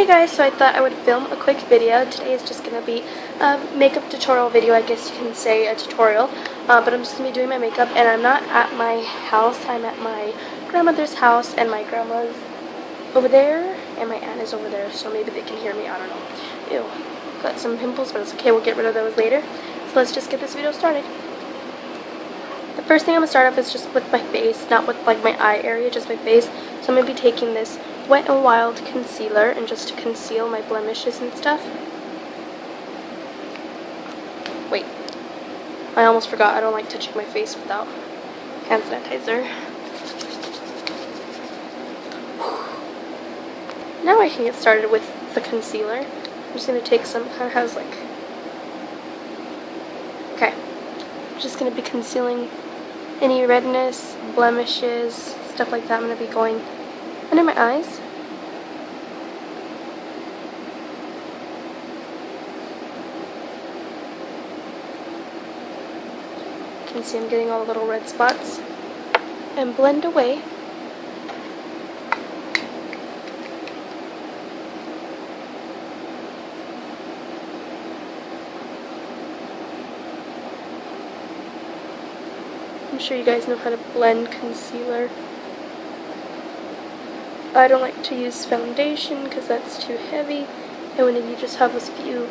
Hey guys, so I thought I would film a quick video. Today is just going to be a makeup tutorial video, I guess you can say a tutorial. But I'm just going to be doing my makeup, and I'm not at my house. I'm at my grandmother's house, and my grandma's over there, and my aunt is over there, so maybe they can hear me, I don't know. Ew, got some pimples, but it's okay, we'll get rid of those later. So let's just get this video started. The first thing I'm going to start off is just with my face, not with like my eye area, just my face. So I'm going to be taking this Wet n Wild concealer and just to conceal my blemishes and stuff. Wait, I almost forgot, I don't like touching my face without hand sanitizer. Now I can get started with the concealer. I'm just going to take some, kind of has like, okay, I'm just going to be concealing any redness, blemishes, stuff like that. I'm going to be going under my eyes. You can see I'm getting all the little red spots. And blend away. I'm sure you guys know how to blend concealer. I don't like to use foundation because that's too heavy, and when you just have a few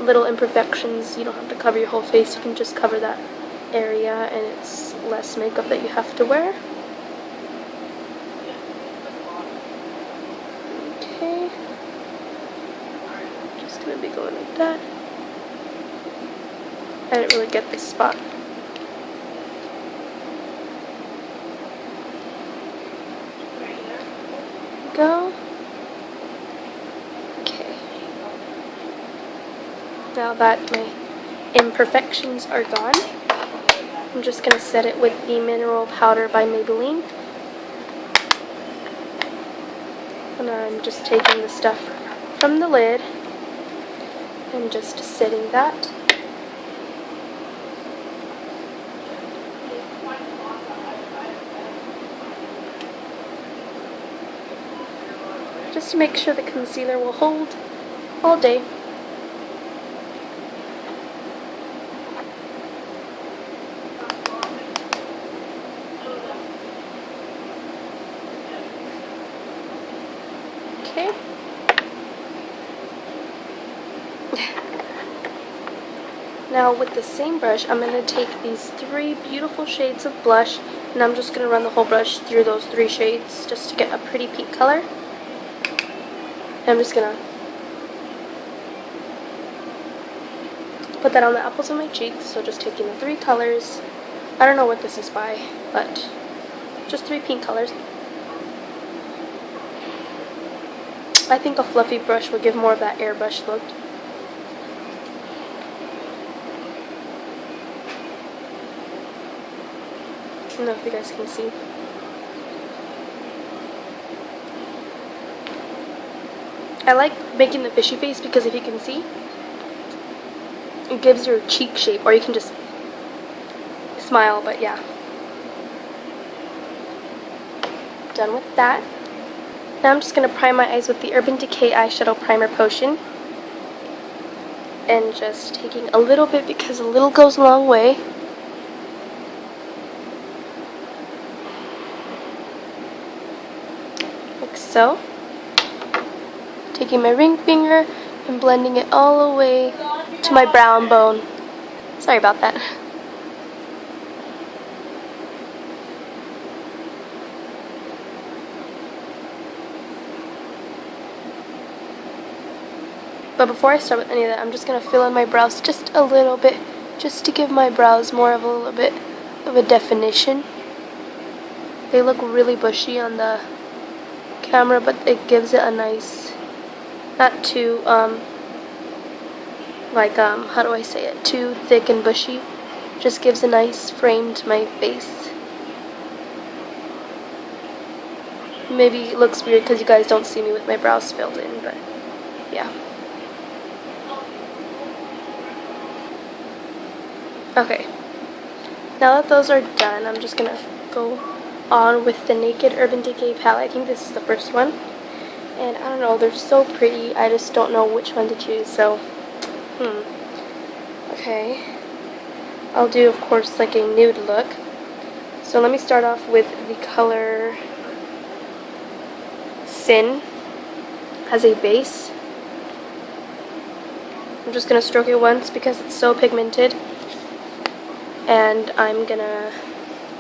little imperfections, you don't have to cover your whole face, you can just cover that area and it's less makeup that you have to wear. Okay, just going to be going like that. I didn't really get this spot. Go. Okay. Now that my imperfections are gone, I'm just going to set it with the Mineral Powder by Maybelline. And I'm just taking the stuff from the lid and just setting that. Just to make sure the concealer will hold all day. Okay. Now with the same brush, I'm going to take these 3 beautiful shades of blush, and I'm just going to run the whole brush through those 3 shades just to get a pretty pink color. I'm just gonna put that on the apples of my cheeks, so just taking the 3 colors. I don't know what this is by, but just 3 pink colors. I think a fluffy brush would give more of that airbrush look. I don't know if you guys can see. I like making the fishy face because if you can see, it gives your cheek shape, or you can just smile, but yeah. Done with that. Now I'm just going to prime my eyes with the Urban Decay Eyeshadow Primer Potion. And just taking a little bit because a little goes a long way. Like so. Taking my ring finger and blending it all the way to my brown bone. Sorry about that. But before I start with any of that, I'm just going to fill in my brows just a little bit, just to give my brows more of a little bit of a definition. They look really bushy on the camera, but it gives it a nice, not too, how do I say it, too thick and bushy. Just gives a nice frame to my face. Maybe it looks weird because you guys don't see me with my brows filled in, but yeah. Okay. Now that those are done, I'm just going to go on with the Naked Urban Decay palette. I think this is the first one. And I don't know, they're so pretty. I just don't know which one to choose, so, Okay. I'll do, of course, like a nude look. So let me start off with the color Sin as a base. I'm just going to stroke it once because it's so pigmented. And I'm going to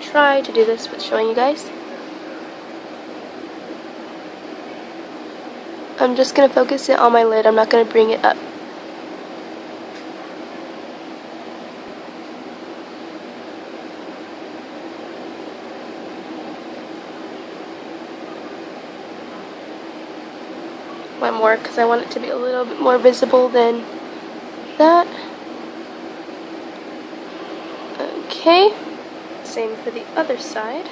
try to do this with showing you guys. I'm just going to focus it on my lid. I'm not going to bring it up. One more because I want it to be a little bit more visible than that. Okay. Same for the other side.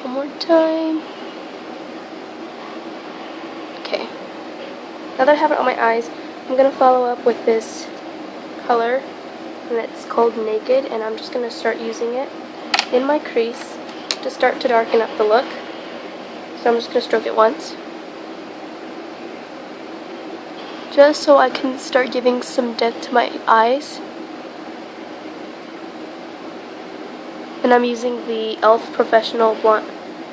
One more time. Okay. Now that I have it on my eyes, I'm going to follow up with this color, and it's called Naked, and I'm just going to start using it in my crease to start to darken up the look. So I'm just going to stroke it once, just so I can start giving some depth to my eyes. And I'm using the e.l.f. Professional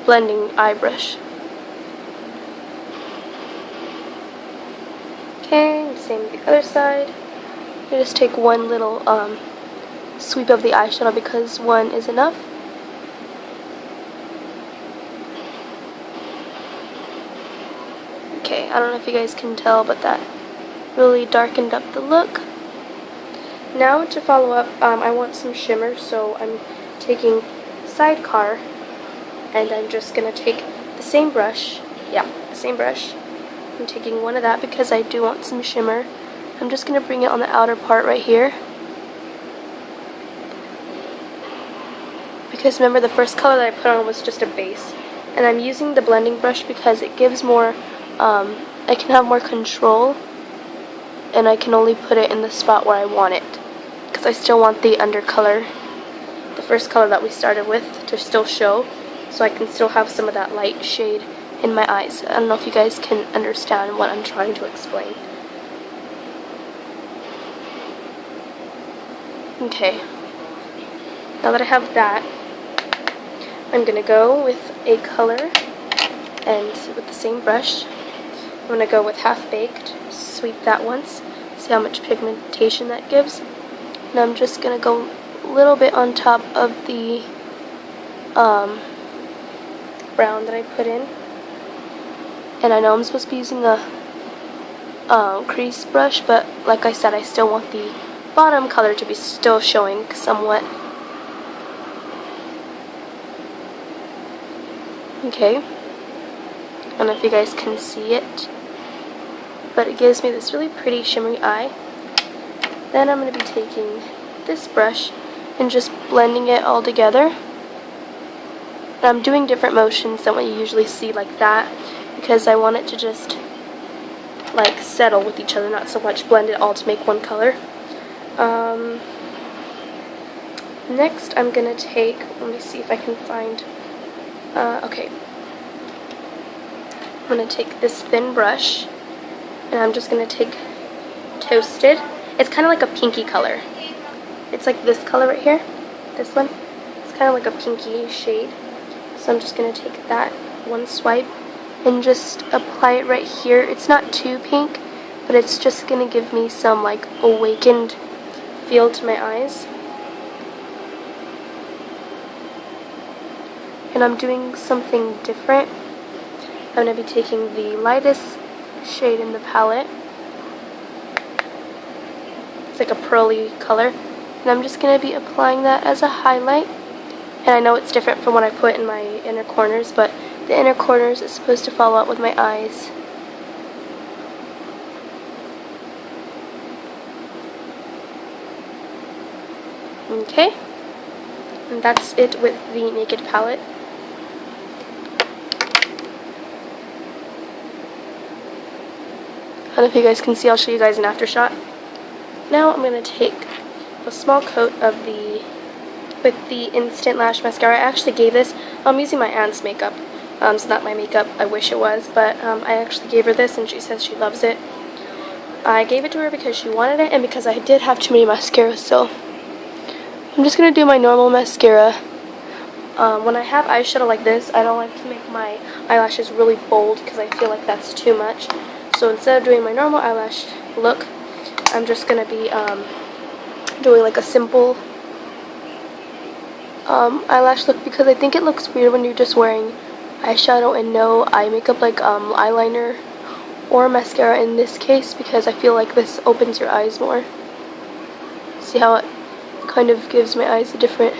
Blending Eye Brush. Okay, same with the other side. You just take one little sweep of the eyeshadow because one is enough. Okay, I don't know if you guys can tell, but that really darkened up the look. Now to follow up, I want some shimmer, so I'm taking Sidecar, and I'm just going to take the same brush. Yeah, the same brush. I'm taking one of that because I do want some shimmer. I'm just going to bring it on the outer part right here. Because remember, the first color that I put on was just a base. And I'm using the blending brush because it gives more, I can have more control. And I can only put it in the spot where I want it. Because I still want the undercolor, the first color that we started with, to still show. So I can still have some of that light shade in my eyes. I don't know if you guys can understand what I'm trying to explain. Okay, now that I have that, I'm going to go with a color, and with the same brush, I'm going to go with Half Baked, sweep that once, see how much pigmentation that gives, and I'm just going to go a little bit on top of the brown that I put in. And I know I'm supposed to be using a crease brush, but like I said, I still want the bottom color to be still showing somewhat. Okay, I don't know if you guys can see it, but it gives me this really pretty shimmery eye. Then I'm going to be taking this brush and just blending it all together. And I'm doing different motions than what you usually see like that, because I want it to just like settle with each other, not so much blend it all to make one color. Next I'm going to take, let me see if I can find, okay, I'm going to take this thin brush, and I'm just going to take Toasted. It's kind of like a pinky color. It's like this color right here, this one. It's kind of like a pinky shade. So I'm just going to take that one swipe and just apply it right here. It's not too pink, but it's just going to give me some like awakened feel to my eyes. And I'm doing something different. I'm going to be taking the lightest shade in the palette. It's like a pearly color. And I'm just going to be applying that as a highlight. And I know it's different from what I put in my inner corners, but the inner corners is supposed to follow up with my eyes. Okay, and that's it with the Naked palette. I don't know if you guys can see, I'll show you guys an after shot. Now I'm going to take a small coat of with the Instant Lash Mascara. I actually gave this, I'm using my aunt's makeup. It's not my makeup, I wish it was, but I actually gave her this and she says she loves it. I gave it to her because she wanted it and because I did have too many mascaras, so I'm just going to do my normal mascara. When I have eyeshadow like this, I don't like to make my eyelashes really bold because I feel like that's too much. So instead of doing my normal eyelash look, I'm just going to be doing like a simple eyelash look because I think it looks weird when you're just wearing eyeshadow and no eye makeup like eyeliner or mascara in this case, because I feel like this opens your eyes more. See how it kind of gives my eyes a different,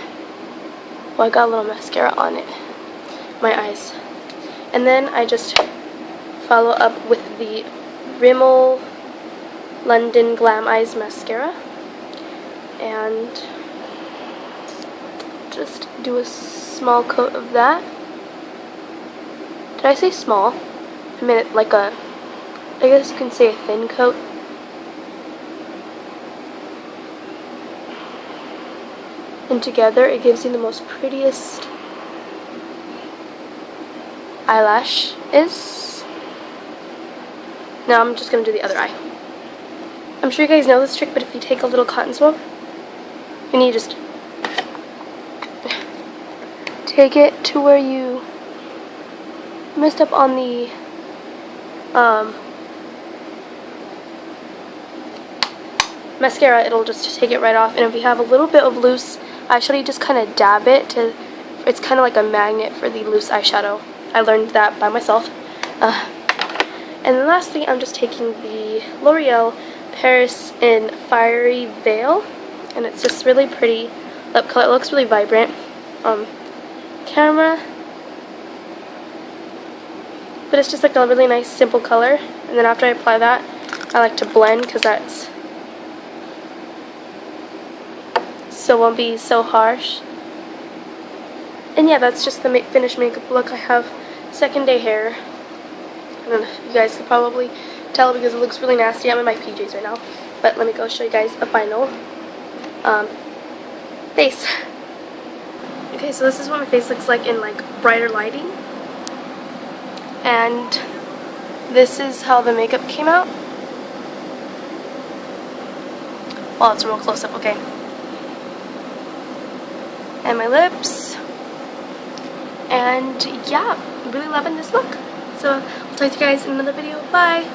well, I got a little mascara on it, my eyes. And then I just follow up with the Rimmel London Glam Eyes Mascara and just do a small coat of that. Did I say small? I meant like a, I guess you can say a thin coat. And together it gives you the most prettiest eyelashes. Now I'm just going to do the other eye. I'm sure you guys know this trick, but if you take a little cotton swab and you just take it to where you messed up on the mascara, it'll just take it right off. And if you have a little bit of loose eyeshadow, you just kind of dab it to, it's kind of like a magnet for the loose eyeshadow. I learned that by myself. And then lastly, I'm just taking the L'Oreal Paris in Fiery Veil, and it's just really pretty lip color. It looks really vibrant. Camera, but it's just like a really nice simple color. And then after I apply that, I like to blend because that's so won't be so harsh. And yeah, that's just the finished makeup look. I have second day hair. I don't know if you guys could probably tell because it looks really nasty. I'm in my PJs right now, but let me go show you guys a final face. Okay, so this is what my face looks like in like brighter lighting, and this is how the makeup came out. Well, it's a real close up, okay. And my lips, and yeah, I'm really loving this look. So I'll talk to you guys in another video. Bye!